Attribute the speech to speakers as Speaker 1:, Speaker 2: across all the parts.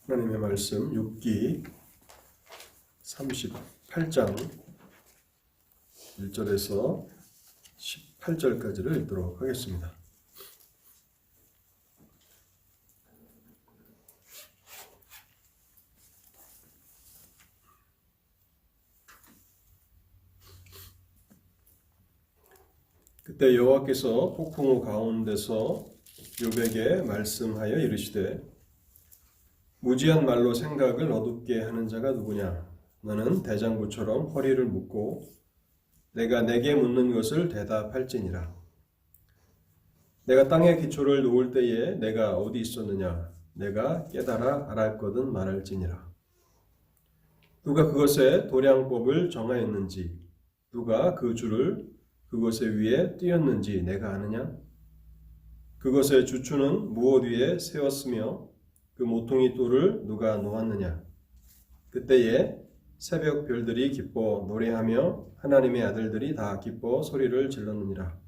Speaker 1: 하나님의 말씀 욥기 38장 1절에서 18절까지를 읽도록 하겠습니다. 그때 여호와께서 폭풍우 가운데서 욥에게 말씀하여 이르시되 무지한 말로 생각을 어둡게 하는 자가 누구냐? 너는 대장부처럼 허리를 묶고 내가 내게 묻는 것을 대답할지니라. 내가 땅에 기초를 놓을 때에 내가 어디 있었느냐? 내가 깨달아 알았거든 말할지니라. 누가 그것의 도량법을 정하였는지, 누가 그 줄을 그것의 위에 띄었는지 내가 아느냐? 그것의 주추는 무엇 위에 세웠으며 그 모퉁이 돌을 누가 놓았느냐? 그때에 새벽 별들이 기뻐 노래하며 하나님의 아들들이 다 기뻐 소리를 질렀느니라.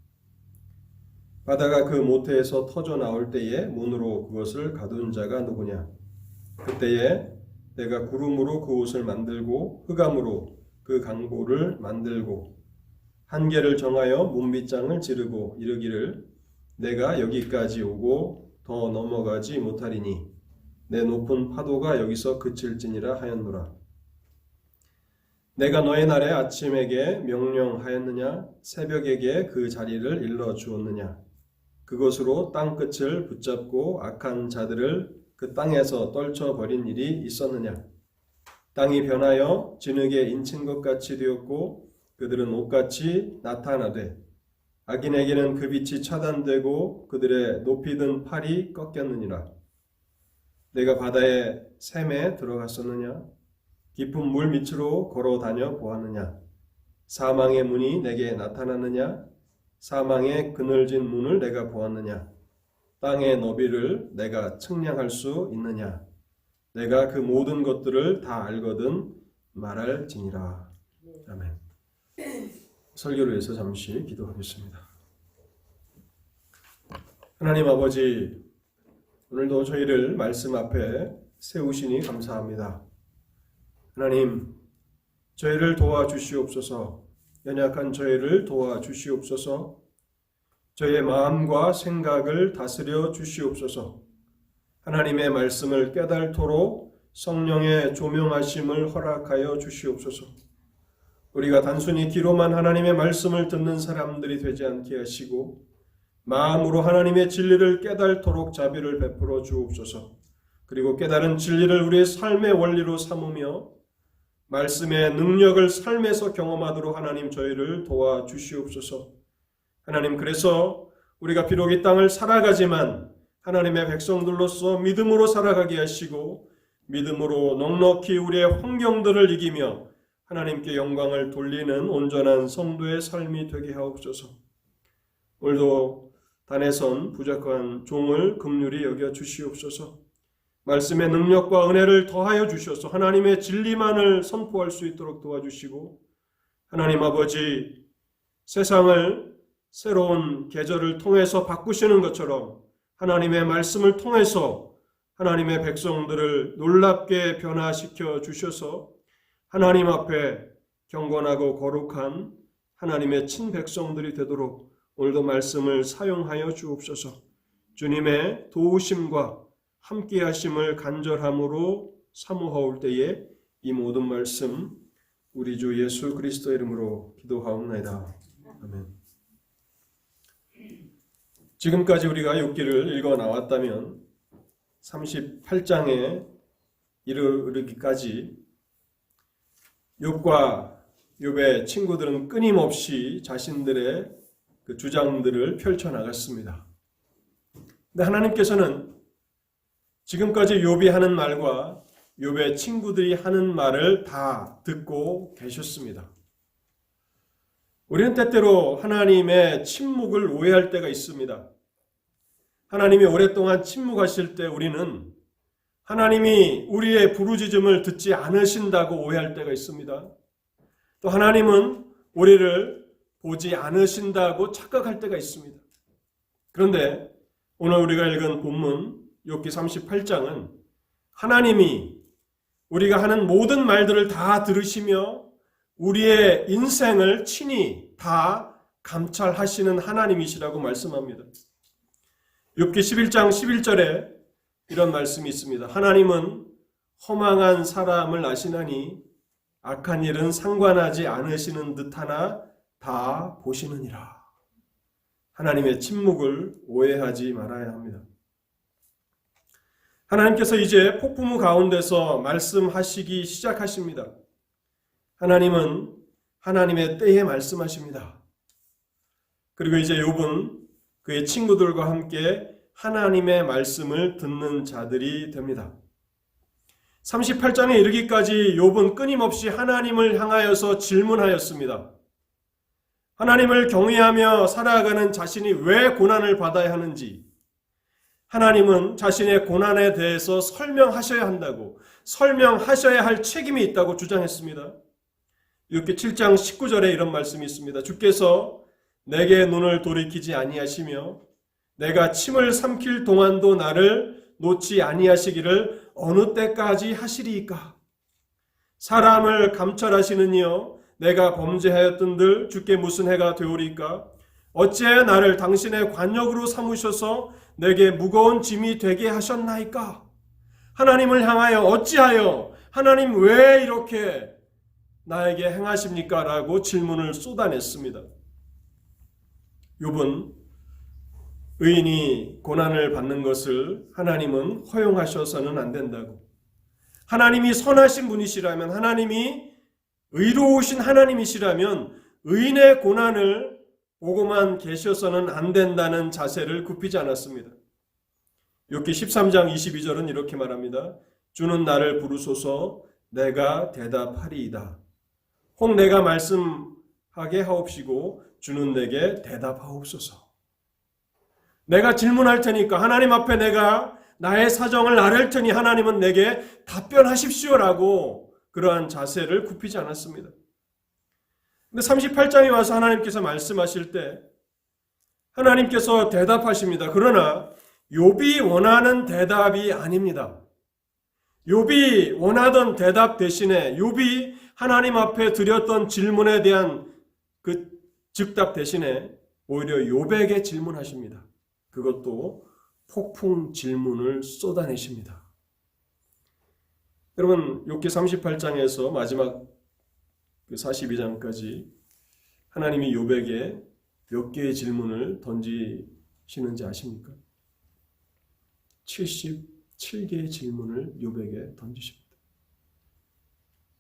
Speaker 1: 바다가 그 모태에서 터져 나올 때에 문으로 그것을 가둔 자가 누구냐? 그때에 내가 구름으로 그 옷을 만들고 흑암으로 그 강보를 만들고 한계를 정하여 문빗장을 지르고 이르기를 내가 여기까지 오고 더 넘어가지 못하리니 내 높은 파도가 여기서 그칠지니라 하였노라. 내가 너의 날에 아침에게 명령하였느냐? 새벽에게 그 자리를 일러 주었느냐? 그것으로 땅끝을 붙잡고 악한 자들을 그 땅에서 떨쳐버린 일이 있었느냐? 땅이 변하여 진흙에 인친 것 같이 되었고 그들은 옷같이 나타나되 악인에게는 그 빛이 차단되고 그들의 높이 든 팔이 꺾였느니라. 내가 바다의 샘에 들어갔었느냐? 깊은 물 밑으로 걸어 다녀 보았느냐? 사망의 문이 내게 나타났느냐? 사망의 그늘진 문을 내가 보았느냐? 땅의 너비를 내가 측량할 수 있느냐? 내가 그 모든 것들을 다 알거든 말할지니라. 아멘. 설교를 위해서 잠시 기도하겠습니다. 하나님 아버지, 오늘도 저희를 말씀 앞에 세우시니 감사합니다. 하나님, 저희를 도와주시옵소서. 연약한 저희를 도와주시옵소서. 저희의 마음과 생각을 다스려 주시옵소서. 하나님의 말씀을 깨달도록 성령의 조명하심을 허락하여 주시옵소서. 우리가 단순히 귀로만 하나님의 말씀을 듣는 사람들이 되지 않게 하시고 마음으로 하나님의 진리를 깨달도록 자비를 베풀어 주옵소서. 그리고 깨달은 진리를 우리의 삶의 원리로 삼으며 말씀의 능력을 삶에서 경험하도록 하나님 저희를 도와주시옵소서. 하나님, 그래서 우리가 비록 이 땅을 살아가지만 하나님의 백성들로서 믿음으로 살아가게 하시고 믿음으로 넉넉히 우리의 환경들을 이기며 하나님께 영광을 돌리는 온전한 성도의 삶이 되게 하옵소서. 오늘도 단에선 부족한 종을 긍휼히 여겨 주시옵소서. 말씀의 능력과 은혜를 더하여 주셔서 하나님의 진리만을 선포할 수 있도록 도와주시고 하나님 아버지, 세상을 새로운 계절을 통해서 바꾸시는 것처럼 하나님의 말씀을 통해서 하나님의 백성들을 놀랍게 변화시켜 주셔서 하나님 앞에 경건하고 거룩한 하나님의 친백성들이 되도록 오늘도 말씀을 사용하여 주옵소서. 주님의 도우심과 함께하심을 간절함으로 사모하올 때에 이 모든 말씀 우리 주 예수 그리스도의 이름으로 기도하옵나이다. 아멘. 지금까지 우리가 욥기를 읽어 나왔다면 38장에 이르기까지 욥과 욥의 친구들은 끊임없이 자신들의 그 주장들을 펼쳐나갔습니다. 근데 하나님께서는 지금까지 욥이 하는 말과 욥의 친구들이 하는 말을 다 듣고 계셨습니다. 우리는 때때로 하나님의 침묵을 오해할 때가 있습니다. 하나님이 오랫동안 침묵하실 때 우리는 하나님이 우리의 부르짖음을 듣지 않으신다고 오해할 때가 있습니다. 또 하나님은 우리를 보지 않으신다고 착각할 때가 있습니다. 그런데 오늘 우리가 읽은 본문 욥기 38장은 하나님이 우리가 하는 모든 말들을 다 들으시며 우리의 인생을 친히 다 감찰하시는 하나님이시라고 말씀합니다. 욥기 11장 11절에 이런 말씀이 있습니다. 하나님은 허망한 사람을 아시나니 악한 일은 상관하지 않으시는 듯하나 다 보시느니라. 하나님의 침묵을 오해하지 말아야 합니다. 하나님께서 이제 폭풍우 가운데서 말씀하시기 시작하십니다. 하나님은 하나님의 때에 말씀하십니다. 그리고 이제 욥은 그의 친구들과 함께 하나님의 말씀을 듣는 자들이 됩니다. 38장에 이르기까지 욥은 끊임없이 하나님을 향하여서 질문하였습니다. 하나님을 경외하며 살아가는 자신이 왜 고난을 받아야 하는지, 하나님은 자신의 고난에 대해서 설명하셔야 한다고, 설명하셔야 할 책임이 있다고 주장했습니다. 욥기 7장 19절에 이런 말씀이 있습니다. 주께서 내게 눈을 돌이키지 아니하시며 내가 침을 삼킬 동안도 나를 놓지 아니하시기를 어느 때까지 하시리이까? 사람을 감찰하시는 이여 내가 범죄하였던들 주께 무슨 해가 되오리까? 어찌해 나를 당신의 관역으로 삼으셔서 내게 무거운 짐이 되게 하셨나이까? 하나님을 향하여 어찌하여 하나님 왜 이렇게 나에게 행하십니까? 라고 질문을 쏟아냈습니다. 욥은 의인이 고난을 받는 것을 하나님은 허용하셔서는 안 된다고, 하나님이 선하신 분이시라면, 하나님이 의로우신 하나님이시라면 의인의 고난을 보고만 계셔서는 안 된다는 자세를 굽히지 않았습니다. 욥기 13장 22절은 이렇게 말합니다. 주는 나를 부르소서 내가 대답하리이다. 혹 내가 말씀하게 하옵시고 주는 내게 대답하옵소서. 내가 질문할 테니까, 하나님 앞에 내가 나의 사정을 아뢰 테니 하나님은 내게 답변하십시오라고 그러한 자세를 굽히지 않았습니다. 근데 38장에 와서 하나님께서 말씀하실 때 하나님께서 대답하십니다. 그러나 욥이 원하는 대답이 아닙니다. 욥이 원하던 대답 대신에, 욥이 하나님 앞에 드렸던 질문에 대한 그 즉답 대신에 오히려 욥에게 질문하십니다. 그것도 폭풍 질문을 쏟아내십니다. 여러분, 욥기 38장에서 마지막 42장까지 하나님이 욥에게 몇 개의 질문을 던지시는지 아십니까? 77개의 질문을 욥에게 던지십니다.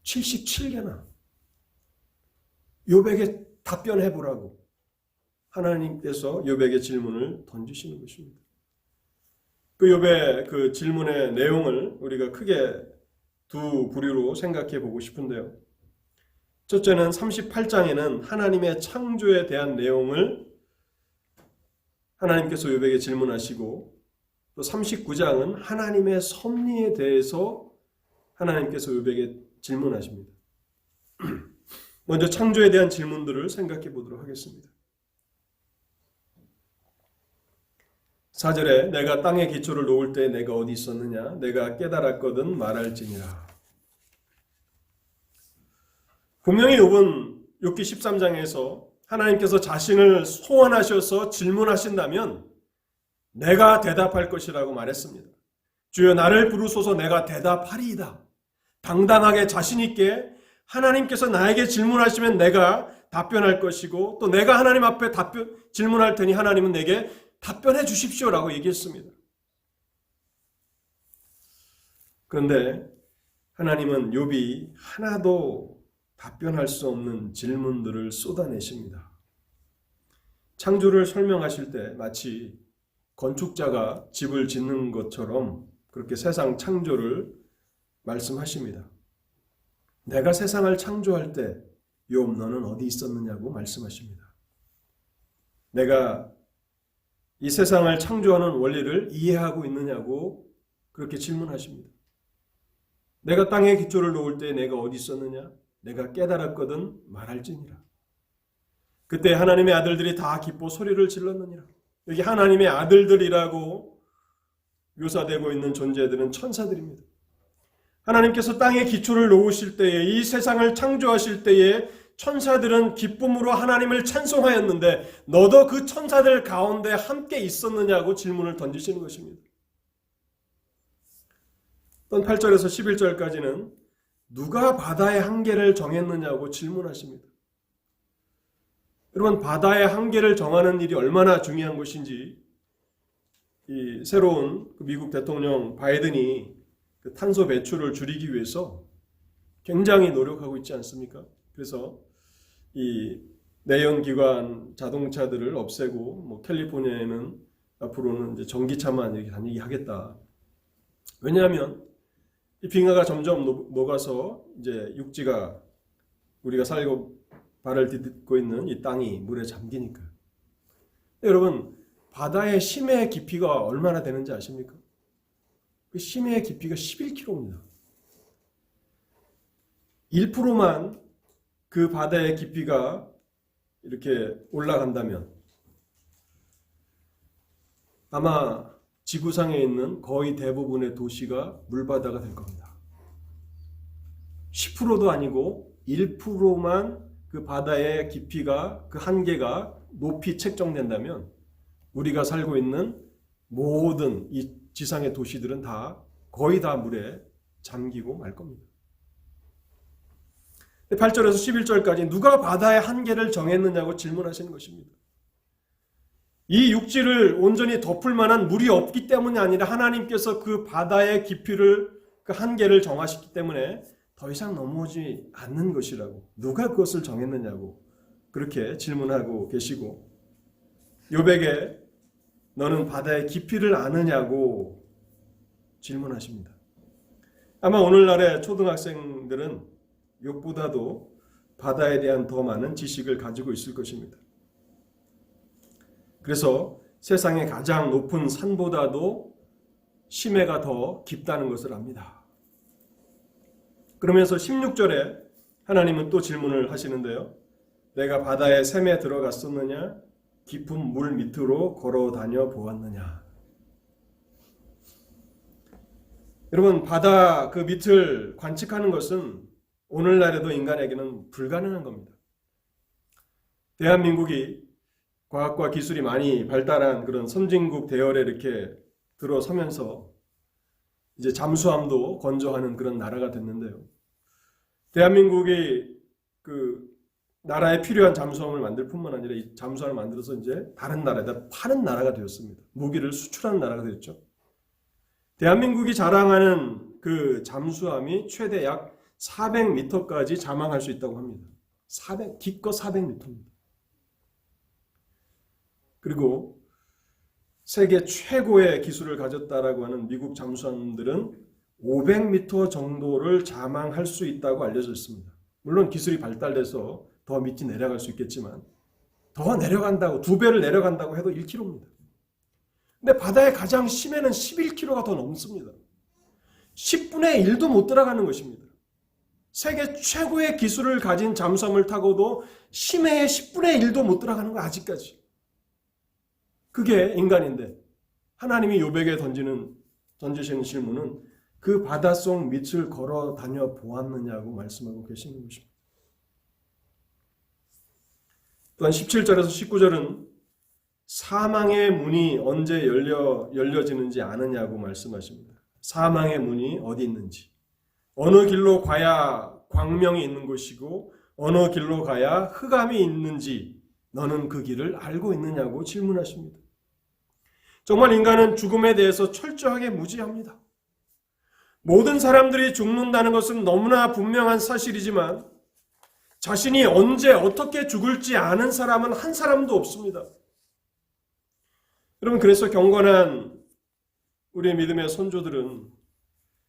Speaker 1: 77개나 욥에게 답변해보라고 하나님께서 욥에게 질문을 던지시는 것입니다. 그 욥의 그 질문의 내용을 우리가 크게 두 부류로 생각해 보고 싶은데요. 첫째는 38장에는 하나님의 창조에 대한 내용을 하나님께서 욥에게 질문하시고, 또 39장은 하나님의 섭리에 대해서 하나님께서 욥에게 질문하십니다. 먼저 창조에 대한 질문들을 생각해 보도록 하겠습니다. 4절에 내가 땅의 기초를 놓을 때 내가 어디 있었느냐? 내가 깨달았거든 말할지니라. 분명히 욥은 욥기 13장에서 하나님께서 자신을 소환하셔서 질문하신다면 내가 대답할 것이라고 말했습니다. 주여 나를 부르소서 내가 대답하리이다. 당당하게 자신 있게 하나님께서 나에게 질문하시면 내가 답변할 것이고, 또 내가 하나님 앞에 질문할 테니 하나님은 내게 답변해 주십시오라고 얘기했습니다. 그런데 하나님은 욥이 하나도 답변할 수 없는 질문들을 쏟아내십니다. 창조를 설명하실 때 마치 건축자가 집을 짓는 것처럼 그렇게 세상 창조를 말씀하십니다. 내가 세상을 창조할 때 욥 너는 어디 있었느냐고 말씀하십니다. 내가 이 세상을 창조하는 원리를 이해하고 있느냐고 그렇게 질문하십니다. 내가 땅에 기초를 놓을 때 내가 어디 있었느냐? 내가 깨달았거든 말할지니라. 그때 하나님의 아들들이 다 기뻐 소리를 질렀느니라. 여기 하나님의 아들들이라고 묘사되고 있는 존재들은 천사들입니다. 하나님께서 땅의 기초를 놓으실 때에, 이 세상을 창조하실 때에 천사들은 기쁨으로 하나님을 찬송하였는데 너도 그 천사들 가운데 함께 있었느냐고 질문을 던지시는 것입니다. 또 8절에서 11절까지는 누가 바다의 한계를 정했느냐고 질문하십니다. 여러분, 바다의 한계를 정하는 일이 얼마나 중요한 것인지 이 새로운 미국 대통령 바이든이 그 탄소 배출을 줄이기 위해서 굉장히 노력하고 있지 않습니까? 그래서 이 내연기관 자동차들을 없애고 캘리포니아에는 앞으로는 이제 전기차만 이렇게 다니게 하겠다. 왜냐하면 이 빙하가 점점 녹아서 이제 육지가 우리가 살고 발을 디딛고 있는 이 땅이 물에 잠기니까. 여러분, 바다의 심해 깊이가 얼마나 되는지 아십니까? 그 심해 깊이가 11km입니다. 1%만 그 바다의 깊이가 이렇게 올라간다면 아마 지구상에 있는 거의 대부분의 도시가 물바다가 될 겁니다. 10%도 아니고 1%만 그 바다의 깊이가, 그 한계가 높이 책정된다면 우리가 살고 있는 모든 이 지상의 도시들은 거의 다 물에 잠기고 말 겁니다. 8절에서 11절까지 누가 바다의 한계를 정했느냐고 질문하시는 것입니다. 이 육지를 온전히 덮을 만한 물이 없기 때문이 아니라 하나님께서 그 바다의 깊이를, 그 한계를 정하셨기 때문에 더 이상 넘어오지 않는 것이라고, 누가 그것을 정했느냐고 그렇게 질문하고 계시고, 욥에게 너는 바다의 깊이를 아느냐고 질문하십니다. 아마 오늘날의 초등학생들은 욥보다도 바다에 대한 더 많은 지식을 가지고 있을 것입니다. 그래서 세상의 가장 높은 산보다도 심해가 더 깊다는 것을 압니다. 그러면서 16절에 하나님은 또 질문을 하시는데요. 내가 바다의 샘에 들어갔었느냐? 깊은 물 밑으로 걸어 다녀 보았느냐? 여러분, 바다 그 밑을 관측하는 것은 오늘날에도 인간에게는 불가능한 겁니다. 대한민국이 과학과 기술이 많이 발달한 그런 선진국 대열에 이렇게 들어서면서 이제 잠수함도 건조하는 그런 나라가 됐는데요. 대한민국이 그 나라에 필요한 잠수함을 만들 뿐만 아니라 이 잠수함을 만들어서 이제 다른 나라에다 파는 나라가 되었습니다. 무기를 수출하는 나라가 되었죠. 대한민국이 자랑하는 그 잠수함이 최대 약 400m까지 자망할 수 있다고 합니다. 기껏 400m입니다. 그리고 세계 최고의 기술을 가졌다라고 하는 미국 잠수함들은 500m 정도를 자망할 수 있다고 알려져 있습니다. 물론 기술이 발달돼서 더 밑이 내려갈 수 있겠지만 더 내려간다고, 2배를 내려간다고 해도 1km입니다. 근데 바다의 가장 심해는 11km가 더 넘습니다. 10분의 1도 못 들어가는 것입니다. 세계 최고의 기술을 가진 잠수함을 타고도 심해의 10분의 1도 못 들어가는 거 아직까지. 그게 인간인데 하나님이 욥에게 던지시는 질문은 그 바닷속 밑을 걸어 다녀 보았느냐고 말씀하고 계시는 것입니다. 또한 17절에서 19절은 사망의 문이 언제 열려지는지 아느냐고 말씀하십니다. 사망의 문이 어디 있는지, 어느 길로 가야 광명이 있는 곳이고 어느 길로 가야 흑암이 있는지 너는 그 길을 알고 있느냐고 질문하십니다. 정말 인간은 죽음에 대해서 철저하게 무지합니다. 모든 사람들이 죽는다는 것은 너무나 분명한 사실이지만 자신이 언제 어떻게 죽을지 아는 사람은 한 사람도 없습니다. 여러분, 그래서 경건한 우리의 믿음의 선조들은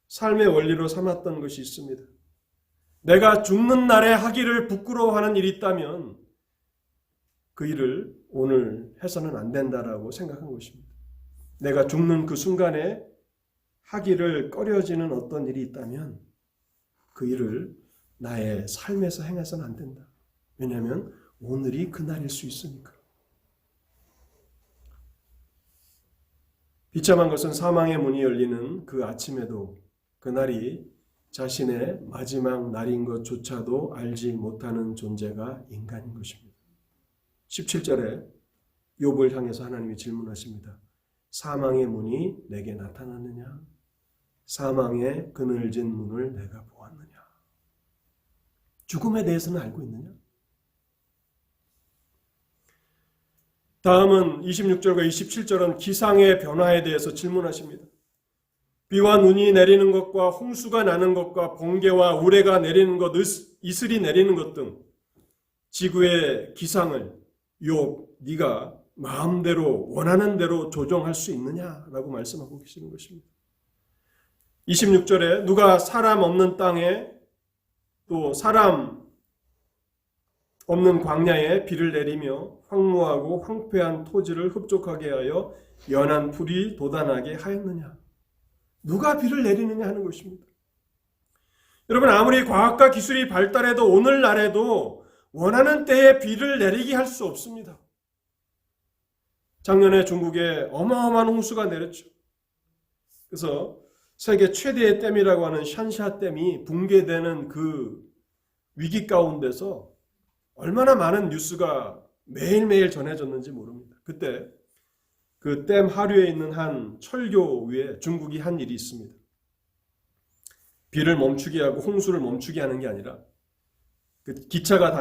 Speaker 1: 삶의 원리로 삼았던 것이 있습니다. 내가 죽는 날에 하기를 부끄러워하는 일이 있다면 그 일을 오늘 해서는 안 된다라고 생각한 것입니다. 내가 죽는 그 순간에 하기를 꺼려지는 어떤 일이 있다면 그 일을 나의 삶에서 행해서는 안 된다. 왜냐하면 오늘이 그날일 수 있으니까. 비참한 것은 사망의 문이 열리는 그 아침에도 그날이 자신의 마지막 날인 것조차도 알지 못하는 존재가 인간인 것입니다. 17절에 욥을 향해서 하나님이 질문하십니다. 사망의 문이 내게 나타났느냐? 사망의 그늘진 문을 내가 보았느냐? 죽음에 대해서는 알고 있느냐? 다음은 26절과 27절은 기상의 변화에 대해서 질문하십니다. 비와 눈이 내리는 것과 홍수가 나는 것과 번개와 우레가 내리는 것, 이슬이 내리는 것 등 지구의 기상을 욥, 네가 마음대로 원하는 대로 조정할 수 있느냐라고 말씀하고 계시는 것입니다. 26절에 누가 사람 없는 땅에 또 사람 없는 광야에 비를 내리며 황무하고 황폐한 토지를 흡족하게 하여 연한 풀이 돋아나게 하였느냐? 누가 비를 내리느냐 하는 것입니다. 여러분, 아무리 과학과 기술이 발달해도 오늘날에도 원하는 때에 비를 내리게 할 수 없습니다. 작년에 중국에 어마어마한 홍수가 내렸죠. 그래서 세계 최대의 댐이라고 하는 샨샤 댐이 붕괴되는 그 위기 가운데서 얼마나 많은 뉴스가 매일매일 전해졌는지 모릅니다. 그때 그 댐 하류에 있는 한 철교 위에 중국이 한 일이 있습니다. 비를 멈추게 하고 홍수를 멈추게 하는 게 아니라 그 기차가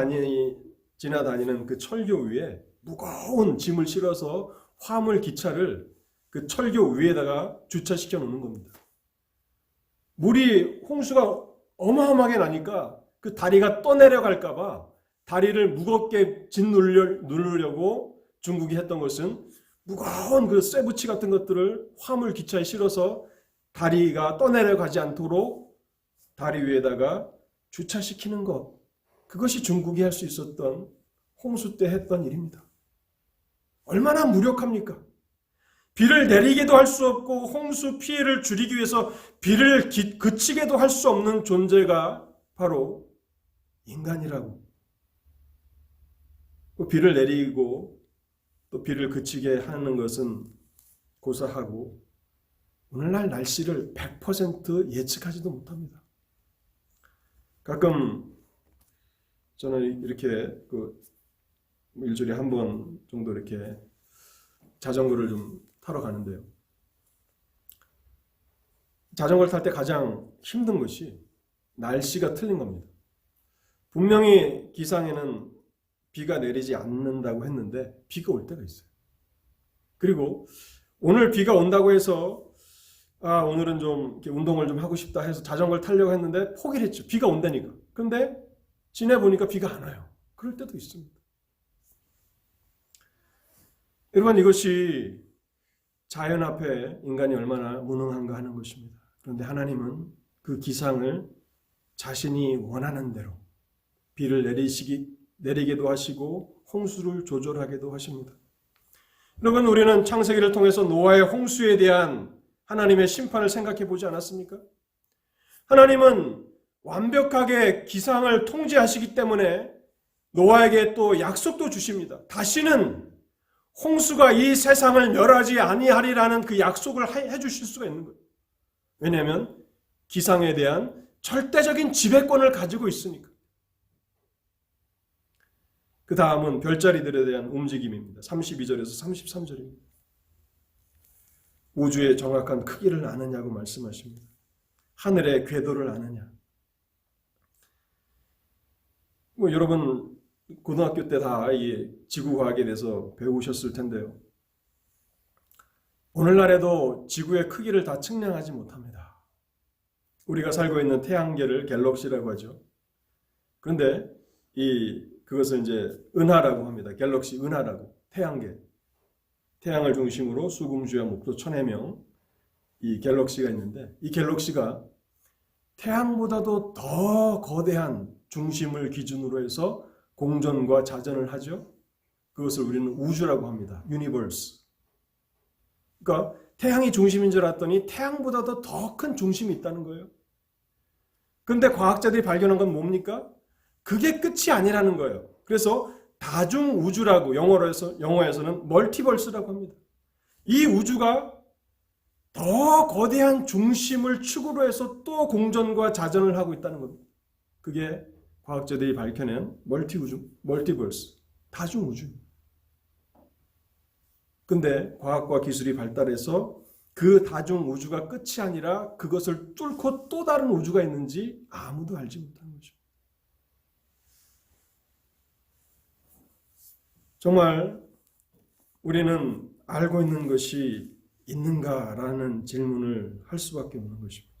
Speaker 1: 지나다니는 그 철교 위에 무거운 짐을 실어서 화물 기차를 그 철교 위에다가 주차시켜 놓는 겁니다. 물이 홍수가 어마어마하게 나니까 그 다리가 떠내려갈까 봐 다리를 무겁게 짓누르려고 중국이 했던 것은 무거운 그 쇠붙이 같은 것들을 화물 기차에 실어서 다리가 떠내려가지 않도록 다리 위에다가 주차시키는 것. 그것이 중국이 할 수 있었던 홍수 때 했던 일입니다. 얼마나 무력합니까? 비를 내리게도 할 수 없고 홍수 피해를 줄이기 위해서 비를 그치게도 할 수 없는 존재가 바로 인간이라고. 비를 내리고 또 비를 그치게 하는 것은 고사하고 오늘날 날씨를 100% 예측하지도 못합니다. 가끔 저는 이렇게 일주일에 한 번 정도 이렇게 자전거를 좀 타러 가는데요. 자전거를 탈 때 가장 힘든 것이 날씨가 틀린 겁니다. 분명히 기상에는 비가 내리지 않는다고 했는데 비가 올 때가 있어요. 그리고 오늘 비가 온다고 해서 오늘은 좀 이렇게 운동을 좀 하고 싶다 해서 자전거를 타려고 했는데 포기를 했죠. 비가 온다니까. 근데 지내보니까 비가 안 와요. 그럴 때도 있습니다. 여러분, 이것이 자연 앞에 인간이 얼마나 무능한가 하는 것입니다. 그런데 하나님은 그 기상을 자신이 원하는 대로 비를 내리게도 하시고 홍수를 조절하게도 하십니다. 여러분, 우리는 창세기를 통해서 노아의 홍수에 대한 하나님의 심판을 생각해 보지 않았습니까? 하나님은 완벽하게 기상을 통제하시기 때문에 노아에게 또 약속도 주십니다. 다시는 홍수가 이 세상을 멸하지 아니하리라는 그 약속을 해주실 수가 있는 거예요. 왜냐하면 기상에 대한 절대적인 지배권을 가지고 있으니까. 그 다음은 별자리들에 대한 움직임입니다. 32절에서 33절입니다. 우주의 정확한 크기를 아느냐고 말씀하십니다. 하늘의 궤도를 아느냐. 여러분 고등학교 때 다 이 지구과학에 대해서 배우셨을 텐데요. 오늘날에도 지구의 크기를 다 측량하지 못합니다. 우리가 살고 있는 태양계를 갤럭시라고 하죠. 그런데 그것을 이제 은하라고 합니다. 갤럭시 은하라고. 태양계. 태양을 중심으로 수금주야 목도 천해 명 이 갤럭시가 있는데 이 갤럭시가 태양보다도 더 거대한 중심을 기준으로 해서 공전과 자전을 하죠. 그것을 우리는 우주라고 합니다. 유니버스. 그러니까 태양이 중심인 줄 알았더니 태양보다도 더 큰 중심이 있다는 거예요. 그런데 과학자들이 발견한 건 뭡니까? 그게 끝이 아니라는 거예요. 그래서 다중우주라고 영어에서는 멀티버스라고 합니다. 이 우주가 더 거대한 중심을 축으로 해서 또 공전과 자전을 하고 있다는 겁니다. 그게 과학자들이 밝혀낸 멀티버스, 다중우주입니다. 근데 과학과 기술이 발달해서 그 다중우주가 끝이 아니라 그것을 뚫고 또 다른 우주가 있는지 아무도 알지 못하는 거죠. 정말 우리는 알고 있는 것이 있는가라는 질문을 할 수밖에 없는 것입니다.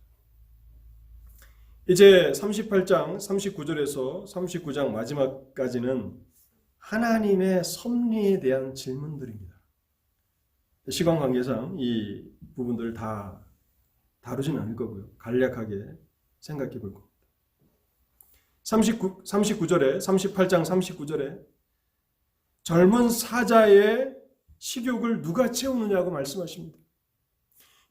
Speaker 1: 이제 38장 39절에서 39장 마지막까지는 하나님의 섭리에 대한 질문들입니다. 시간 관계상 이 부분들을 다 다루진 않을 거고요. 간략하게 생각해 볼 겁니다. 39절에 38장 39절에 젊은 사자의 식욕을 누가 채우느냐고 말씀하십니다.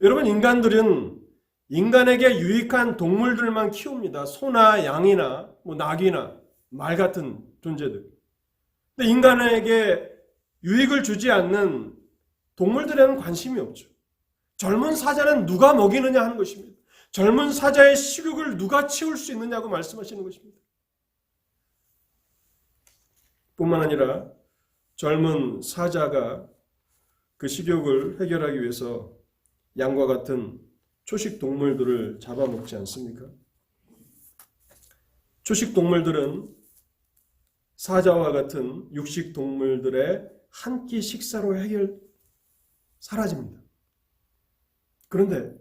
Speaker 1: 여러분, 인간들은 인간에게 유익한 동물들만 키웁니다. 소나 양이나 낙이나 말 같은 존재들. 근데 인간에게 유익을 주지 않는 동물들에는 관심이 없죠. 젊은 사자는 누가 먹이느냐 하는 것입니다. 젊은 사자의 식욕을 누가 채울 수 있느냐고 말씀하시는 것입니다. 뿐만 아니라 젊은 사자가 그 식욕을 해결하기 위해서 양과 같은 초식 동물들을 잡아먹지 않습니까? 초식 동물들은 사자와 같은 육식 동물들의 한 끼 식사로 사라집니다. 그런데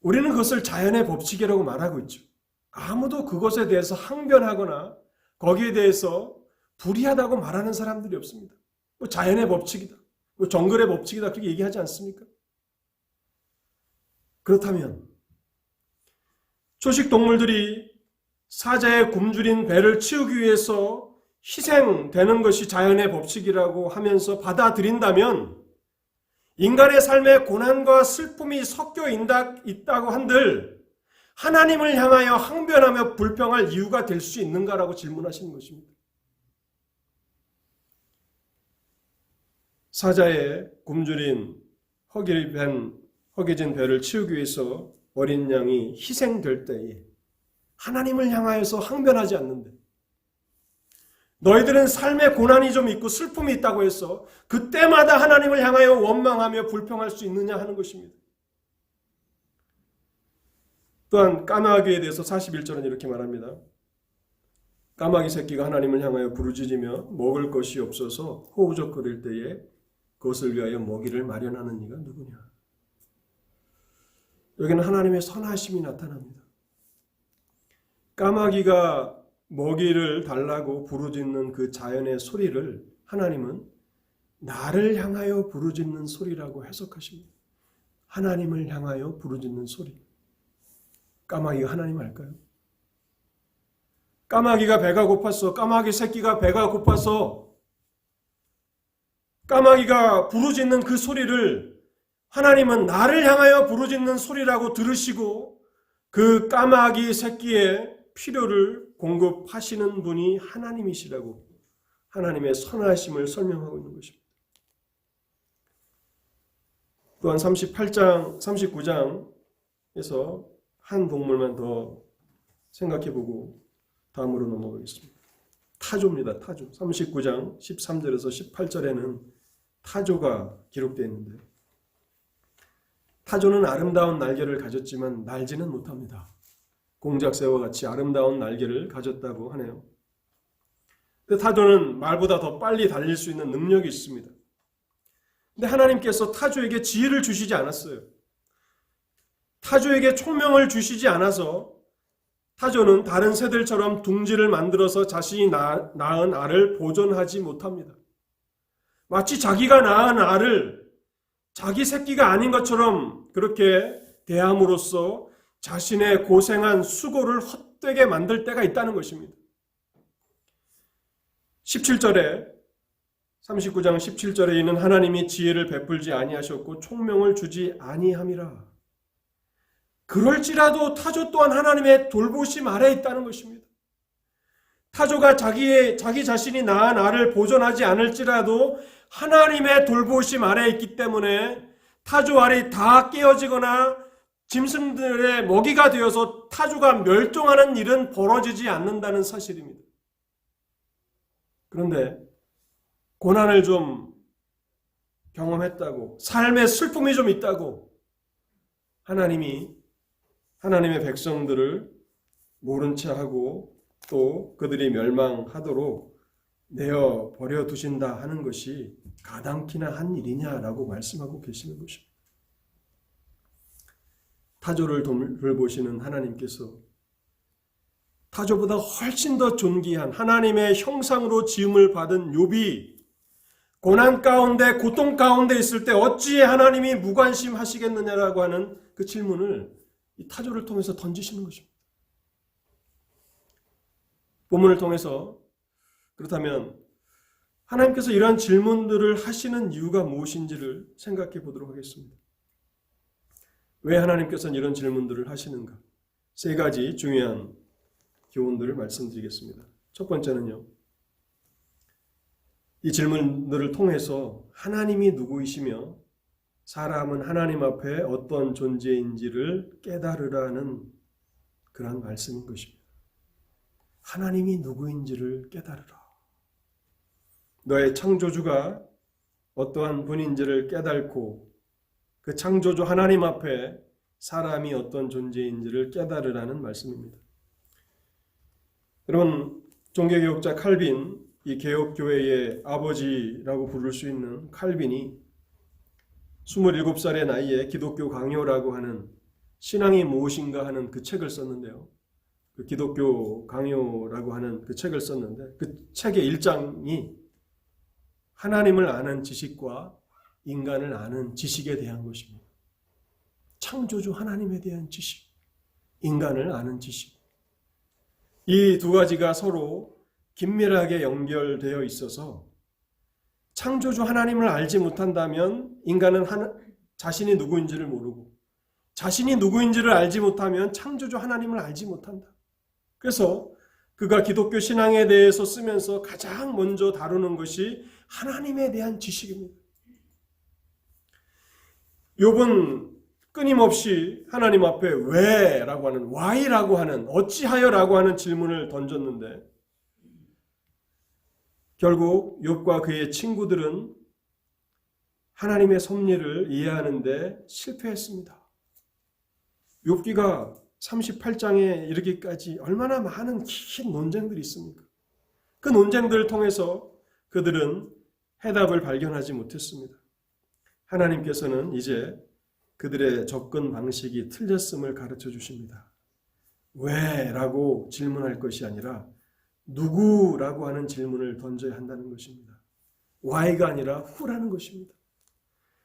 Speaker 1: 우리는 그것을 자연의 법칙이라고 말하고 있죠. 아무도 그것에 대해서 항변하거나 거기에 대해서 불이하다고 말하는 사람들이 없습니다. 자연의 법칙이다, 정글의 법칙이다 그렇게 얘기하지 않습니까? 그렇다면 초식 동물들이 사자의 굶주린 배를 채우기 위해서 희생되는 것이 자연의 법칙이라고 하면서 받아들인다면 인간의 삶에 고난과 슬픔이 섞여 있다고 한들 하나님을 향하여 항변하며 불평할 이유가 될 수 있는가라고 질문하시는 것입니다. 사자의 굶주린 허기진 배를 치우기 위해서 어린 양이 희생될 때에 하나님을 향하여서 항변하지 않는데 너희들은 삶에 고난이 좀 있고 슬픔이 있다고 해서 그때마다 하나님을 향하여 원망하며 불평할 수 있느냐 하는 것입니다. 또한 까마귀에 대해서 41절은 이렇게 말합니다. 까마귀 새끼가 하나님을 향하여 부르짖으며 먹을 것이 없어서 호우적거릴 때에 그것을 위하여 먹이를 마련하는 이가 누구냐. 여기는 하나님의 선하심이 나타납니다. 까마귀가 먹이를 달라고 부르짖는 그 자연의 소리를 하나님은 나를 향하여 부르짖는 소리라고 해석하십니다. 하나님을 향하여 부르짖는 소리. 까마귀가 하나님 알까요? 까마귀가 배가 고팠어. 까마귀 새끼가 배가 고파서 까마귀가 부르짖는 그 소리를 하나님은 나를 향하여 부르짖는 소리라고 들으시고 그 까마귀 새끼의 필요를 공급하시는 분이 하나님이시라고 하나님의 선하심을 설명하고 있는 것입니다. 또한 38장, 39장에서 한 동물만 더 생각해보고 다음으로 넘어가겠습니다. 타조입니다. 타조. 39장 13절에서 18절에는 타조가 기록되어 있는데 타조는 아름다운 날개를 가졌지만 날지는 못합니다. 공작새와 같이 아름다운 날개를 가졌다고 하네요. 근데 타조는 말보다 더 빨리 달릴 수 있는 능력이 있습니다. 근데 하나님께서 타조에게 지혜를 주시지 않았어요. 타조에게 총명을 주시지 않아서 타조는 다른 새들처럼 둥지를 만들어서 자신이 낳은 알을 보존하지 못합니다. 마치 자기가 낳은 알을 자기 새끼가 아닌 것처럼 그렇게 대함으로써 자신의 고생한 수고를 헛되게 만들 때가 있다는 것입니다. 17절에 39장 17절에 있는 하나님이 지혜를 베풀지 아니하셨고 총명을 주지 아니함이라. 그럴지라도 타조 또한 하나님의 돌보심 아래에 있다는 것입니다. 타조가 자기 자신이 낳은 알을 보존하지 않을지라도 하나님의 돌보심 아래에 있기 때문에 타조 알이 다 깨어지거나 짐승들의 먹이가 되어서 타조가 멸종하는 일은 벌어지지 않는다는 사실입니다. 그런데 고난을 좀 경험했다고, 삶의 슬픔이 좀 있다고 하나님이 하나님의 백성들을 모른 채 하고 또 그들이 멸망하도록 내어 버려 두신다 하는 것이 가당키나 한 일이냐라고 말씀하고 계시는 것입니다. 타조를 돌보시는 하나님께서 타조보다 훨씬 더 존귀한 하나님의 형상으로 지음을 받은 욥이 고난 가운데 고통 가운데 있을 때 어찌 하나님이 무관심하시겠느냐라고 하는 그 질문을 이 타조를 통해서 던지시는 것입니다. 본문을 통해서 그렇다면 하나님께서 이러한 질문들을 하시는 이유가 무엇인지를 생각해 보도록 하겠습니다. 왜 하나님께서는 이런 질문들을 하시는가? 세 가지 중요한 교훈들을 말씀드리겠습니다. 첫 번째는요, 이 질문들을 통해서 하나님이 누구이시며 사람은 하나님 앞에 어떤 존재인지를 깨달으라는 그런 말씀인 것입니다. 하나님이 누구인지를 깨달으라. 너의 창조주가 어떠한 분인지를 깨달고 그 창조주 하나님 앞에 사람이 어떤 존재인지를 깨달으라는 말씀입니다. 여러분, 종교개혁자 칼빈, 이 개혁교회의 아버지라고 부를 수 있는 칼빈이 27살의 나이에 기독교 강요라고 하는 신앙이 무엇인가 하는 그 책을 썼는데요. 그 기독교 강요라고 하는 그 책을 썼는데 그 책의 1장이 하나님을 아는 지식과 인간을 아는 지식에 대한 것입니다. 창조주 하나님에 대한 지식, 인간을 아는 지식. 이 두 가지가 서로 긴밀하게 연결되어 있어서 창조주 하나님을 알지 못한다면 인간은 자신이 누구인지를 모르고 자신이 누구인지를 알지 못하면 창조주 하나님을 알지 못한다. 그래서 그가 기독교 신앙에 대해서 쓰면서 가장 먼저 다루는 것이 하나님에 대한 지식입니다. 욥은 끊임없이 하나님 앞에 왜라고 하는, why라고 하는, 어찌하여라고 하는 질문을 던졌는데 결국 욥과 그의 친구들은 하나님의 섭리를 이해하는 데 실패했습니다. 욥기가 38장에 이르기까지 얼마나 많은 긴 논쟁들이 있습니까? 그 논쟁들을 통해서 그들은 해답을 발견하지 못했습니다. 하나님께서는 이제 그들의 접근 방식이 틀렸음을 가르쳐 주십니다. 왜? 라고 질문할 것이 아니라 누구라고 하는 질문을 던져야 한다는 것입니다. why가 아니라 who라는 것입니다.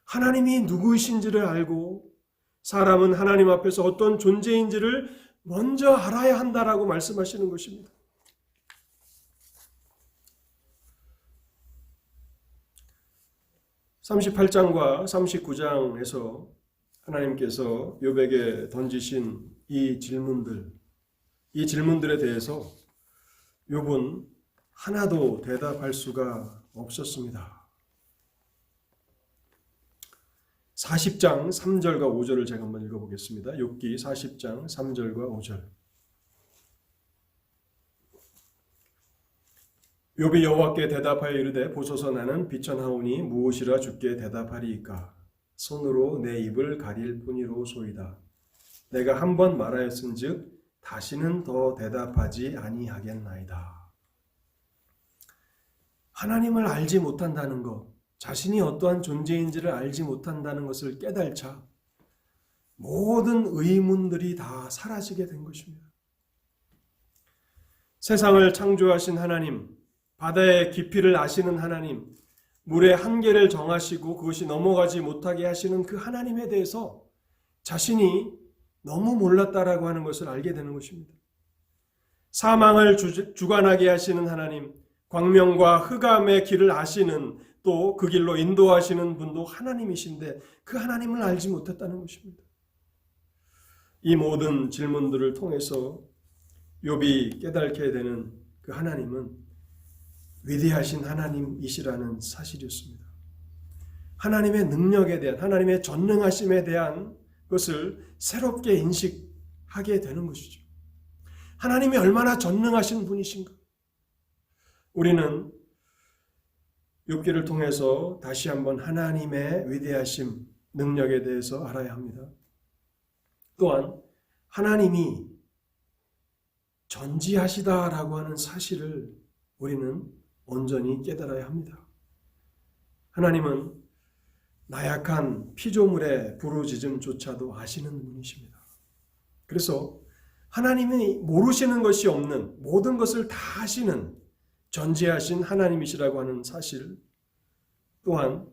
Speaker 1: 하나님이 누구이신지를 알고 사람은 하나님 앞에서 어떤 존재인지를 먼저 알아야 한다라고 말씀하시는 것입니다. (38장과) (39장에서) 하나님께서 욥에게 던지신 이 질문들에 대해서 욥은 하나도 대답할 수가 없었습니다. 40장 3절과 5절을 제가 한번 읽어보겠습니다. 욥기 40장 3절과 5절. 욥이 여호와께 대답하여 이르되 보소서 나는 비천하오니 무엇이라 주께 대답하리이까. 손으로 내 입을 가릴 뿐이로소이다. 내가 한 번 말하였은즉 다시는 더 대답하지 아니하겠나이다. 하나님을 알지 못한다는 것, 자신이 어떠한 존재인지를 알지 못한다는 것을 깨달자 모든 의문들이 다 사라지게 된 것입니다. 세상을 창조하신 하나님, 바다의 깊이를 아시는 하나님, 물의 한계를 정하시고 그것이 넘어가지 못하게 하시는 그 하나님에 대해서 자신이 너무 몰랐다라고 하는 것을 알게 되는 것입니다. 사망을 주관하게 하시는 하나님, 광명과 흑암의 길을 아시는 또 그 길로 인도하시는 분도 하나님이신데 그 하나님을 알지 못했다는 것입니다. 이 모든 질문들을 통해서 욥이 깨닫게 되는 그 하나님은 위대하신 하나님이시라는 사실이었습니다. 하나님의 능력에 대한, 하나님의 전능하심에 대한 것을 새롭게 인식하게 되는 것이죠. 하나님이 얼마나 전능하신 분이신가? 우리는 욥기를 통해서 다시 한번 하나님의 위대하심, 능력에 대해서 알아야 합니다. 또한 하나님이 전지하시다라고 하는 사실을 우리는 온전히 깨달아야 합니다. 하나님은 나약한 피조물의 부르짖음조차도 아시는 분이십니다. 그래서 하나님이 모르시는 것이 없는, 모든 것을 다 아시는 전지하신 하나님이시라고 하는 사실, 또한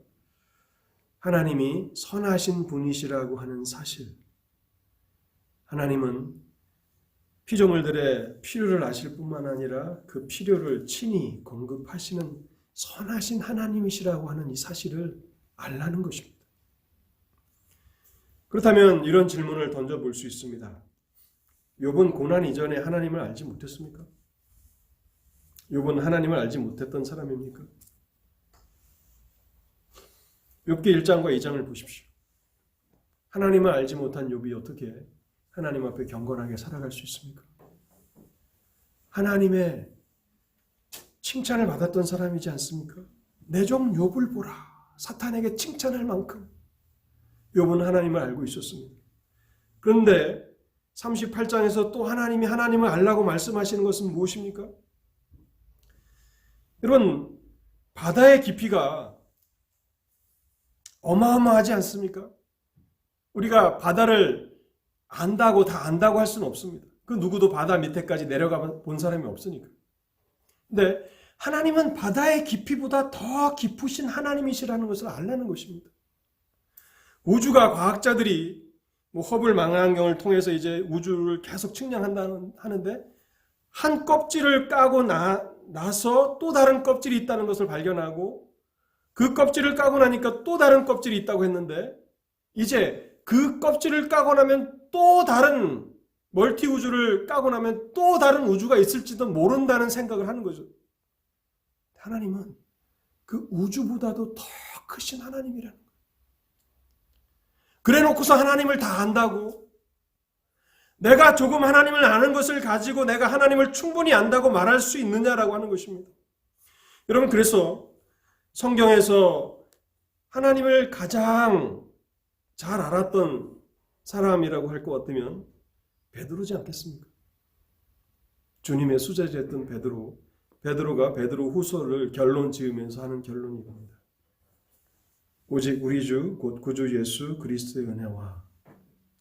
Speaker 1: 하나님이 선하신 분이시라고 하는 사실, 하나님은 피조물들의 필요를 아실 뿐만 아니라 그 필요를 친히 공급하시는 선하신 하나님이시라고 하는 이 사실을 알라는 것입니다. 그렇다면 이런 질문을 던져볼 수 있습니다. 욥은 고난 이전에 하나님을 알지 못했습니까? 욥은 하나님을 알지 못했던 사람입니까? 욥기 1장과 2장을 보십시오. 하나님을 알지 못한 욥이 어떻게 하나님 앞에 경건하게 살아갈 수 있습니까? 하나님의 칭찬을 받았던 사람이지 않습니까? 내 종 욥을 보라. 사탄에게 칭찬할 만큼 욥은 하나님을 알고 있었습니다. 그런데 38장에서 또 하나님이 하나님을 알라고 말씀하시는 것은 무엇입니까? 여러분, 바다의 깊이가 어마어마하지 않습니까? 우리가 바다를 안다고 다 안다고 할 수는 없습니다. 그 누구도 바다 밑에까지 내려가 본 사람이 없으니까. 근데 하나님은 바다의 깊이보다 더 깊으신 하나님이시라는 것을 알라는 것입니다. 우주가 과학자들이 허블 망원경을 통해서 이제 우주를 계속 측량하는데 한 껍질을 까고 나서 또 다른 껍질이 있다는 것을 발견하고 그 껍질을 까고 나니까 또 다른 껍질이 있다고 했는데 이제 그 껍질을 까고 나면 또 다른 멀티 우주를 까고 나면 또 다른 우주가 있을지도 모른다는 생각을 하는 거죠. 하나님은 그 우주보다도 더 크신 하나님이라는 거예요. 그래 놓고서 하나님을 다 안다고, 내가 조금 하나님을 아는 것을 가지고 내가 하나님을 충분히 안다고 말할 수 있느냐라고 하는 것입니다. 여러분, 그래서 성경에서 하나님을 가장 잘 알았던 사람이라고 할 것 같으면 베드로지 않겠습니까? 주님의 수제자였던 베드로가 베드로 후서를 결론 지으면서 하는 결론이 이겁니다. 오직 우리 주 곧 구주 예수 그리스도의 은혜와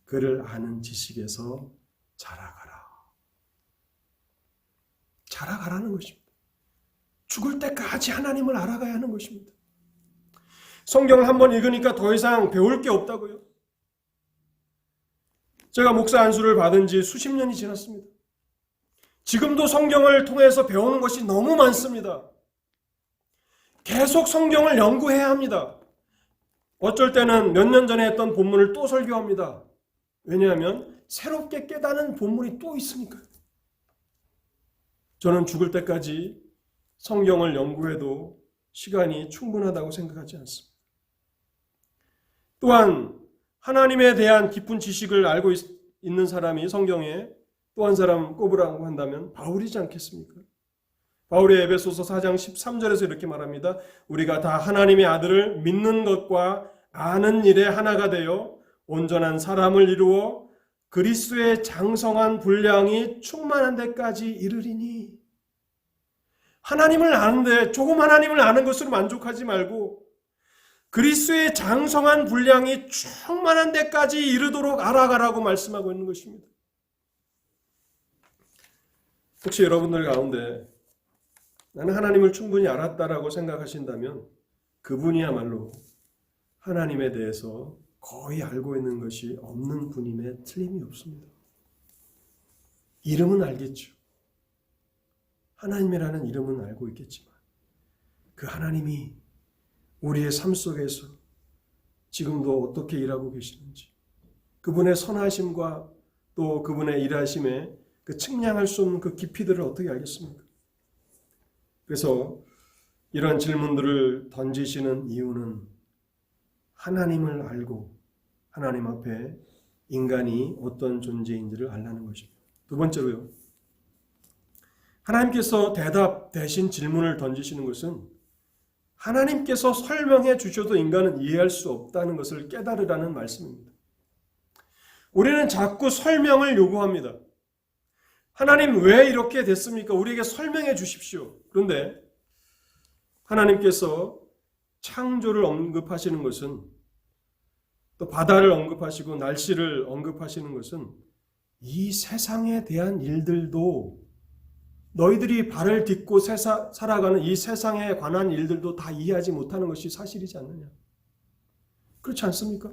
Speaker 1: 그를 아는 지식에서 자라가라. 자라가라는 것입니다. 죽을 때까지 하나님을 알아가야 하는 것입니다. 성경을 한번 읽으니까 더 이상 배울 게 없다고요. 제가 목사 안수를 받은 지 수십 년이 지났습니다. 지금도 성경을 통해서 배우는 것이 너무 많습니다. 계속 성경을 연구해야 합니다. 어쩔 때는 몇 년 전에 했던 본문을 또 설교합니다. 왜냐하면 새롭게 깨닫는 본문이 또 있으니까요. 저는 죽을 때까지 성경을 연구해도 시간이 충분하다고 생각하지 않습니다. 또한 하나님에 대한 깊은 지식을 알고 있는 사람이 성경에 또 한 사람 꼽으라고 한다면 바울이지 않겠습니까? 바울의 에베소서 4장 13절에서 이렇게 말합니다. 우리가 다 하나님의 아들을 믿는 것과 아는 일에 하나가 되어 온전한 사람을 이루어 그리스도의 장성한 분량이 충만한 데까지 이르리니. 하나님을 아는데 조금 하나님을 아는 것으로 만족하지 말고 그리스도의 장성한 분량이 충만한 데까지 이르도록 알아가라고 말씀하고 있는 것입니다. 혹시 여러분들 가운데 나는 하나님을 충분히 알았다라고 생각하신다면 그분이야말로 하나님에 대해서 거의 알고 있는 것이 없는 분임에 틀림이 없습니다. 이름은 알겠죠. 하나님이라는 이름은 알고 있겠지만 그 하나님이 우리의 삶 속에서 지금도 어떻게 일하고 계시는지, 그분의 선하심과 또 그분의 일하심에 그 측량할 수 없는 그 깊이들을 어떻게 알겠습니까? 그래서 이런 질문들을 던지시는 이유는 하나님을 알고 하나님 앞에 인간이 어떤 존재인지를 알라는 것입니다. 두 번째로요. 하나님께서 대답 대신 질문을 던지시는 것은 하나님께서 설명해 주셔도 인간은 이해할 수 없다는 것을 깨달으라는 말씀입니다. 우리는 자꾸 설명을 요구합니다. 하나님 왜 이렇게 됐습니까? 우리에게 설명해 주십시오. 그런데 하나님께서 창조를 언급하시는 것은, 또 바다를 언급하시고 날씨를 언급하시는 것은 이 세상에 대한 일들도, 너희들이 발을 딛고 살아가는 이 세상에 관한 일들도 다 이해하지 못하는 것이 사실이지 않느냐? 그렇지 않습니까?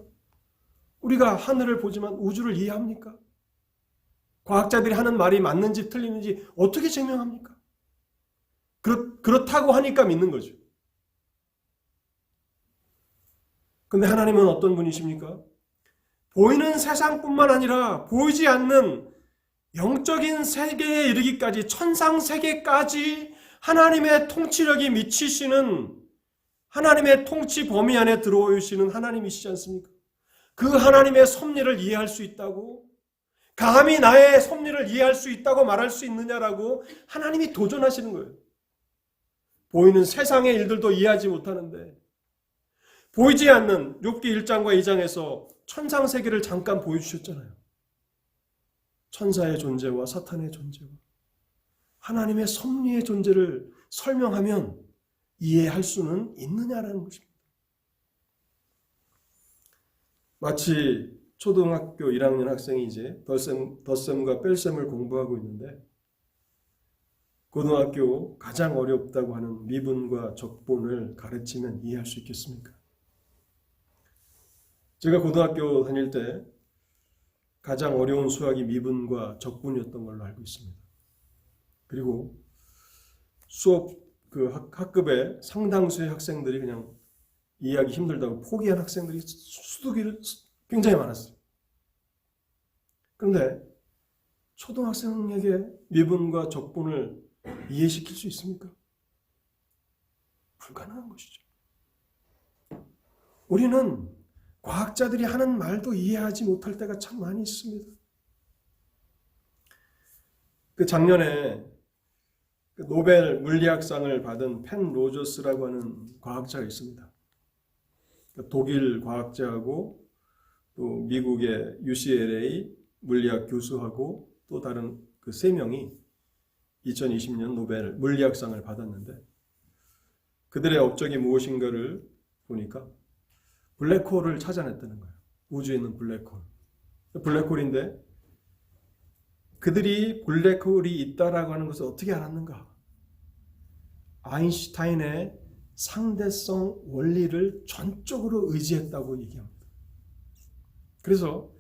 Speaker 1: 우리가 하늘을 보지만 우주를 이해합니까? 과학자들이 하는 말이 맞는지 틀리는지 어떻게 증명합니까? 그렇다고 하니까 믿는 거죠. 근데 하나님은 어떤 분이십니까? 보이는 세상뿐만 아니라 보이지 않는 영적인 세계에 이르기까지, 천상 세계까지 하나님의 통치력이 미치시는, 하나님의 통치 범위 안에 들어오시는 하나님이시지 않습니까? 그 하나님의 섭리를 이해할 수 있다고, 감히 나의 섭리를 이해할 수 있다고 말할 수 있느냐라고 하나님이 도전하시는 거예요. 보이는 세상의 일들도 이해하지 못하는데, 보이지 않는 욥기 1장과 2장에서 천상 세계를 잠깐 보여주셨잖아요. 천사의 존재와 사탄의 존재와 하나님의 섭리의 존재를 설명하면 이해할 수는 있느냐라는 것입니다. 마치 초등학교 1학년 학생이 이제 덧셈과 뺄셈을 공부하고 있는데, 고등학교 가장 어렵다고 하는 미분과 적분을 가르치면 이해할 수 있겠습니까? 제가 고등학교 다닐 때 가장 어려운 수학이 미분과 적분이었던 걸로 알고 있습니다. 그리고 수업 학급에 상당수의 학생들이 그냥 이해하기 힘들다고 포기한 학생들이 수두기를 굉장히 많았어요. 그런데 초등학생에게 미분과 적분을 이해시킬 수 있습니까? 불가능한 것이죠. 우리는 과학자들이 하는 말도 이해하지 못할 때가 참 많이 있습니다. 작년에 노벨 물리학상을 받은 펜 로저스라고 하는 과학자가 있습니다. 독일 과학자하고 또 미국의 UCLA 물리학 교수하고 또 다른 그 3명이 2020년 노벨 물리학상을 받았는데, 그들의 업적이 무엇인가를 보니까 블랙홀을 찾아냈다는 거예요. 우주에 있는 블랙홀. 블랙홀인데 그들이 블랙홀이 있다라고 하는 것을 어떻게 알았는가? 아인슈타인의 상대성 원리를 전적으로 의지했다고 얘기합니다. 그래서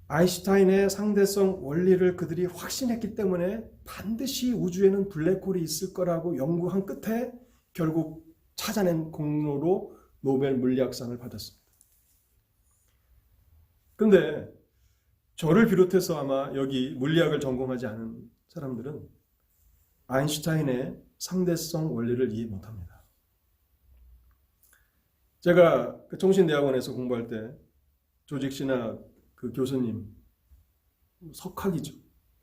Speaker 1: 아인슈타인의 상대성 원리를 그들이 확신했기 때문에 반드시 우주에는 블랙홀이 있을 거라고 연구한 끝에 결국 찾아낸 공로로 노벨 물리학상을 받았습니다. 그런데 저를 비롯해서 아마 여기 물리학을 전공하지 않은 사람들은 아인슈타인의 상대성 원리를 이해 못합니다. 제가 정신대학원에서 공부할 때 조직신학 그 교수님, 석학이죠.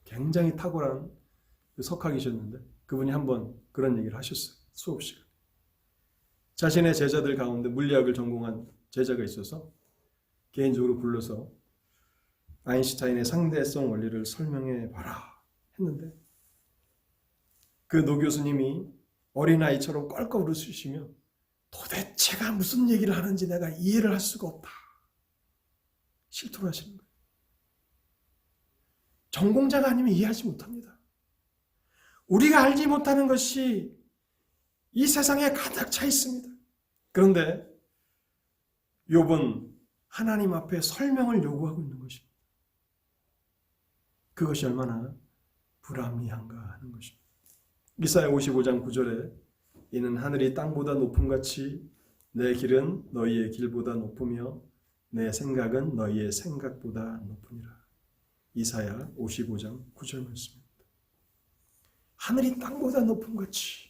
Speaker 1: 굉장히 탁월한 석학이셨는데 그분이 한번 그런 얘기를 하셨어요. 수업 시간. 자신의 제자들 가운데 물리학을 전공한 제자가 있어서 개인적으로 불러서 아인슈타인의 상대성 원리를 설명해 봐라 했는데, 그 노 교수님이 어린아이처럼 껄껄 웃으시며 도대체가 무슨 얘기를 하는지 내가 이해를 할 수가 없다, 실토를 하시는 거예요. 전공자가 아니면 이해하지 못합니다. 우리가 알지 못하는 것이 이 세상에 가득 차 있습니다. 그런데 욥은 하나님 앞에 설명을 요구하고 있는 것입니다. 그것이 얼마나 불합리한가 하는 것입니다. 이사야 55장 9절에 이는 하늘이 땅보다 높음같이 내 길은 너희의 길보다 높으며 내 생각은 너희의 생각보다 높으니라. 이사야 55장 9절 말씀입니다. 하늘이 땅보다 높음같이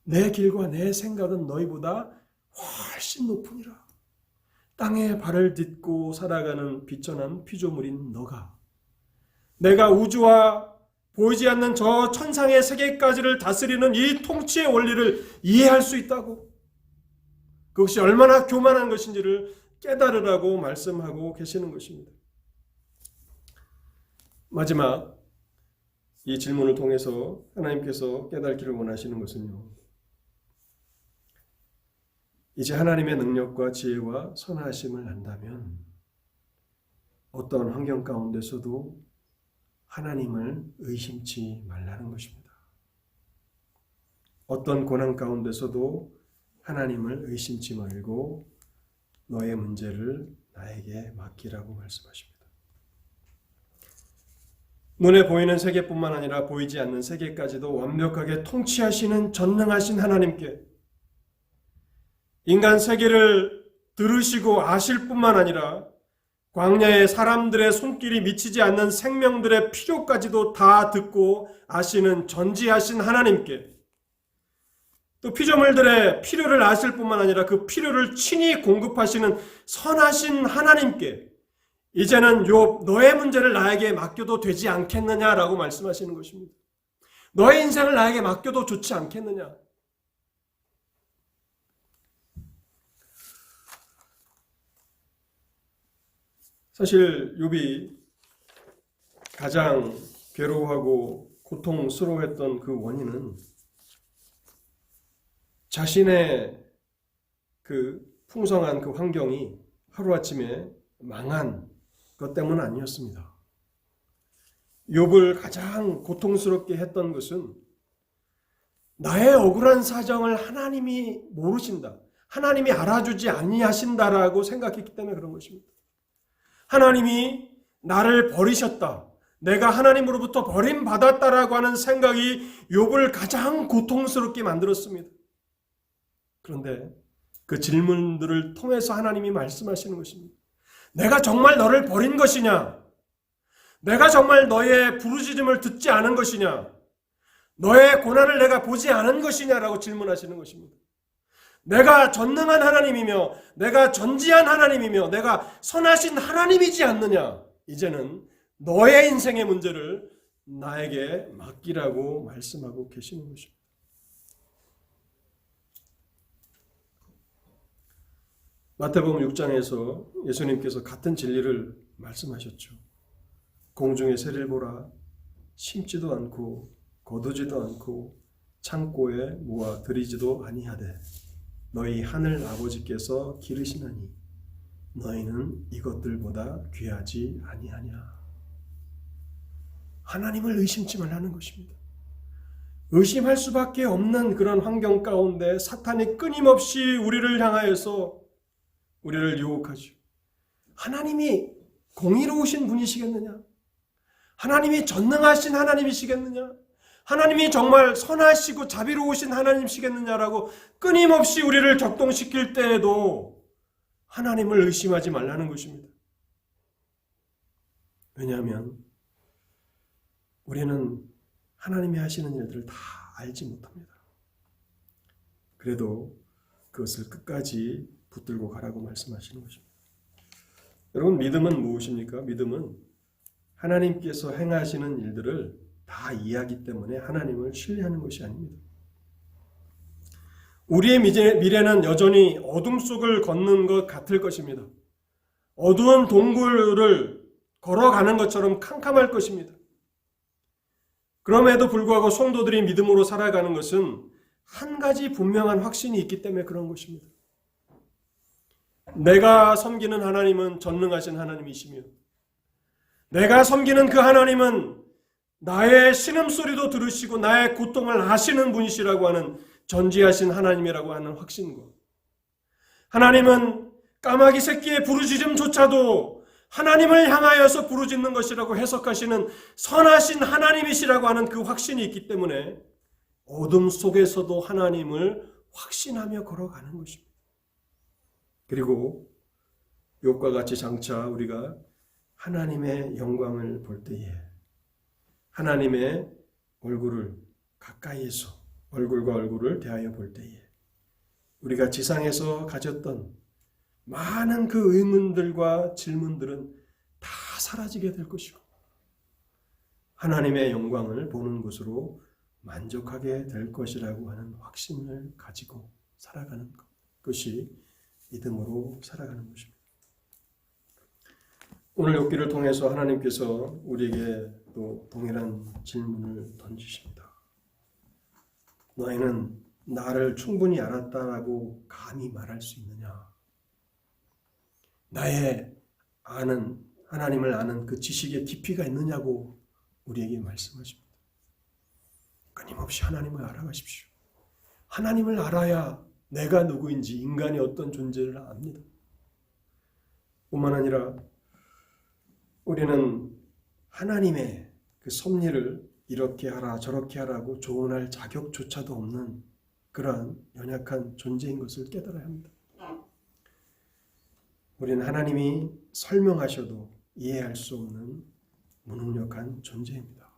Speaker 1: 내 길과 내 생각은 너희보다 훨씬 높으니라. 땅에 발을 딛고 살아가는 비천한 피조물인 너가 내가 우주와 보이지 않는 저 천상의 세계까지를 다스리는 이 통치의 원리를 이해할 수 있다고, 그것이 얼마나 교만한 것인지를 깨달으라고 말씀하고 계시는 것입니다. 마지막 이 질문을 통해서 하나님께서 깨닫기를 원하시는 것은요, 이제 하나님의 능력과 지혜와 선하심을 안다면 어떠한 환경 가운데서도 하나님을 의심치 말라는 것입니다. 어떤 고난 가운데서도 하나님을 의심치 말고 너의 문제를 나에게 맡기라고 말씀하십니다. 눈에 보이는 세계뿐만 아니라 보이지 않는 세계까지도 완벽하게 통치하시는 전능하신 하나님께 인간 세계를 들으시고 아실 뿐만 아니라 광야의 사람들의 손길이 미치지 않는 생명들의 필요까지도 다 듣고 아시는 전지하신 하나님께, 또 피조물들의 필요를 아실 뿐만 아니라 그 필요를 친히 공급하시는 선하신 하나님께 이제는 욥 너의 문제를 나에게 맡겨도 되지 않겠느냐라고 말씀하시는 것입니다. 너의 인생을 나에게 맡겨도 좋지 않겠느냐. 사실 욥이 가장 괴로워하고 고통스러워했던 그 원인은 자신의 그 풍성한 그 환경이 하루아침에 망한 것 때문은 아니었습니다. 욥을 가장 고통스럽게 했던 것은 나의 억울한 사정을 하나님이 모르신다, 하나님이 알아주지 아니하신다라고 생각했기 때문에 그런 것입니다. 하나님이 나를 버리셨다, 내가 하나님으로부터 버림받았다라고 하는 생각이 욥을 가장 고통스럽게 만들었습니다. 그런데 그 질문들을 통해서 하나님이 말씀하시는 것입니다. 내가 정말 너를 버린 것이냐? 내가 정말 너의 부르짖음을 듣지 않은 것이냐? 너의 고난을 내가 보지 않은 것이냐라고 질문하시는 것입니다. 내가 전능한 하나님이며 내가 전지한 하나님이며 내가 선하신 하나님이지 않느냐? 이제는 너의 인생의 문제를 나에게 맡기라고 말씀하고 계시는 것입니다. 마태복음 6장에서 예수님께서 같은 진리를 말씀하셨죠. 공중의 새를 보라, 심지도 않고 거두지도 않고 창고에 모아 들이지도 아니하되 너희 하늘 아버지께서 기르시나니 너희는 이것들보다 귀하지 아니하냐. 하나님을 의심치 말라는 것입니다. 의심할 수밖에 없는 그런 환경 가운데 사탄이 끊임없이 우리를 향하여서 우리를 유혹하죠. 하나님이 공의로우신 분이시겠느냐? 하나님이 전능하신 하나님이시겠느냐? 하나님이 정말 선하시고 자비로우신 하나님이시겠느냐라고 끊임없이 우리를 격동시킬 때에도 하나님을 의심하지 말라는 것입니다. 왜냐하면 우리는 하나님이 하시는 일들을 다 알지 못합니다. 그래도 그것을 끝까지 붙들고 가라고 말씀하시는 것입니다. 여러분, 믿음은 무엇입니까? 믿음은 하나님께서 행하시는 일들을 다 이해하기 때문에 하나님을 신뢰하는 것이 아닙니다. 우리의 미래는 여전히 어둠 속을 걷는 것 같을 것입니다. 어두운 동굴을 걸어가는 것처럼 캄캄할 것입니다. 그럼에도 불구하고 성도들이 믿음으로 살아가는 것은 한 가지 분명한 확신이 있기 때문에 그런 것입니다. 내가 섬기는 하나님은 전능하신 하나님이시며 내가 섬기는 그 하나님은 나의 신음소리도 들으시고 나의 고통을 아시는 분이시라고 하는 전지하신 하나님이라고 하는 확신과, 하나님은 까마귀 새끼의 부르짖음조차도 하나님을 향하여서 부르짖는 것이라고 해석하시는 선하신 하나님이시라고 하는 그 확신이 있기 때문에 어둠 속에서도 하나님을 확신하며 걸어가는 것입니다. 그리고 욥과 같이 장차 우리가 하나님의 영광을 볼 때에 하나님의 얼굴을 가까이에서 얼굴과 얼굴을 대하여 볼 때에 우리가 지상에서 가졌던 많은 그 의문들과 질문들은 다 사라지게 될 것이고 하나님의 영광을 보는 것으로 만족하게 될 것이라고 하는 확신을 가지고 살아가는 것이 믿음으로 살아가는 것입니다. 오늘 욥기를 통해서 하나님께서 우리에게 또 동일한 질문을 던지십니다. 너희는 나를 충분히 알았다라고 감히 말할 수 있느냐? 나의 하나님을 아는 그 지식의 깊이가 있느냐고 우리에게 말씀하십니다. 끊임없이 하나님을 알아가십시오. 하나님을 알아야 내가 누구인지, 인간이 어떤 존재를 압니다. 뿐만 아니라 우리는 하나님의 그 섭리를 이렇게 하라 저렇게 하라고 조언할 자격조차도 없는 그러한 연약한 존재인 것을 깨달아야 합니다. 우리는 하나님이 설명하셔도 이해할 수 없는 무능력한 존재입니다.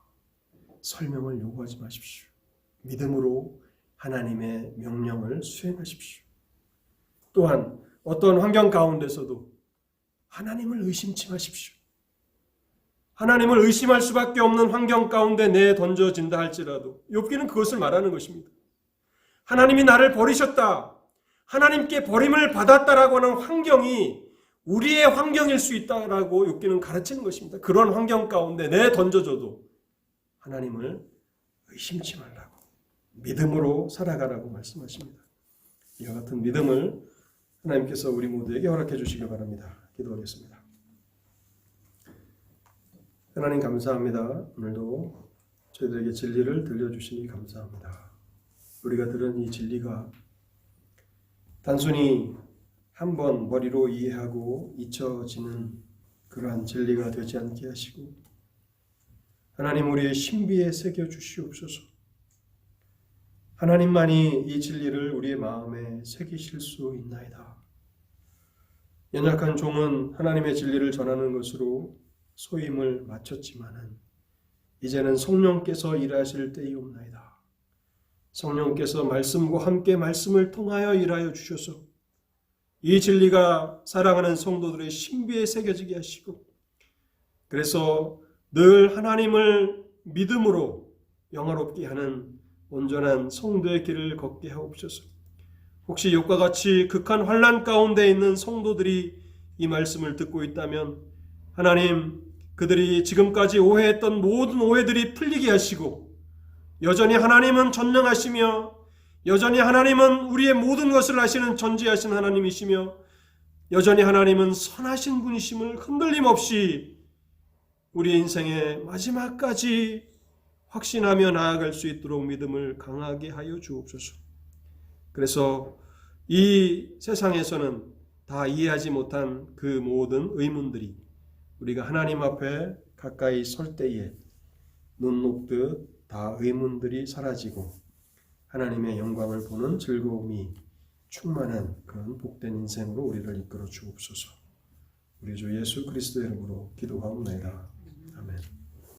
Speaker 1: 설명을 요구하지 마십시오. 믿음으로 하나님의 명령을 수행하십시오. 또한 어떤 환경 가운데서도 하나님을 의심치 마십시오. 하나님을 의심할 수밖에 없는 환경 가운데 내던져진다 할지라도 욥기는 그것을 말하는 것입니다. 하나님이 나를 버리셨다. 하나님께 버림을 받았다라고 하는 환경이 우리의 환경일 수 있다라고 욥기는 가르치는 것입니다. 그런 환경 가운데 내던져져도 하나님을 의심치 말라고 믿음으로 살아가라고 말씀하십니다. 이와 같은 믿음을 하나님께서 우리 모두에게 허락해 주시기 바랍니다. 기도하겠습니다. 하나님 감사합니다. 오늘도 저희들에게 진리를 들려주시니 감사합니다. 우리가 들은 이 진리가 단순히 한번 머리로 이해하고 잊혀지는 그러한 진리가 되지 않게 하시고 하나님 우리의 신비에 새겨 주시옵소서. 하나님만이 이 진리를 우리의 마음에 새기실 수 있나이다. 연약한 종은 하나님의 진리를 전하는 것으로 소임을 마쳤지만은 이제는 성령께서 일하실 때이옵나이다. 성령께서 말씀과 함께 말씀을 통하여 일하여 주셔서 이 진리가 사랑하는 성도들의 신비에 새겨지게 하시고 그래서 늘 하나님을 믿음으로 영화롭게 하는 온전한 성도의 길을 걷게 하옵소서. 혹시 욥과 같이 극한 환난 가운데 있는 성도들이 이 말씀을 듣고 있다면 하나님 그들이 지금까지 오해했던 모든 오해들이 풀리게 하시고 여전히 하나님은 전능하시며 여전히 하나님은 우리의 모든 것을 아시는 전지하신 하나님이시며 여전히 하나님은 선하신 분이심을 흔들림 없이 우리의 인생의 마지막까지 확신하며 나아갈 수 있도록 믿음을 강하게 하여 주옵소서. 그래서 이 세상에서는 다 이해하지 못한 그 모든 의문들이 우리가 하나님 앞에 가까이 설 때에 눈 녹듯 다 의문들이 사라지고 하나님의 영광을 보는 즐거움이 충만한 그런 복된 인생으로 우리를 이끌어 주옵소서. 우리 주 예수 그리스도의 이름으로 기도하옵나이다. 아멘.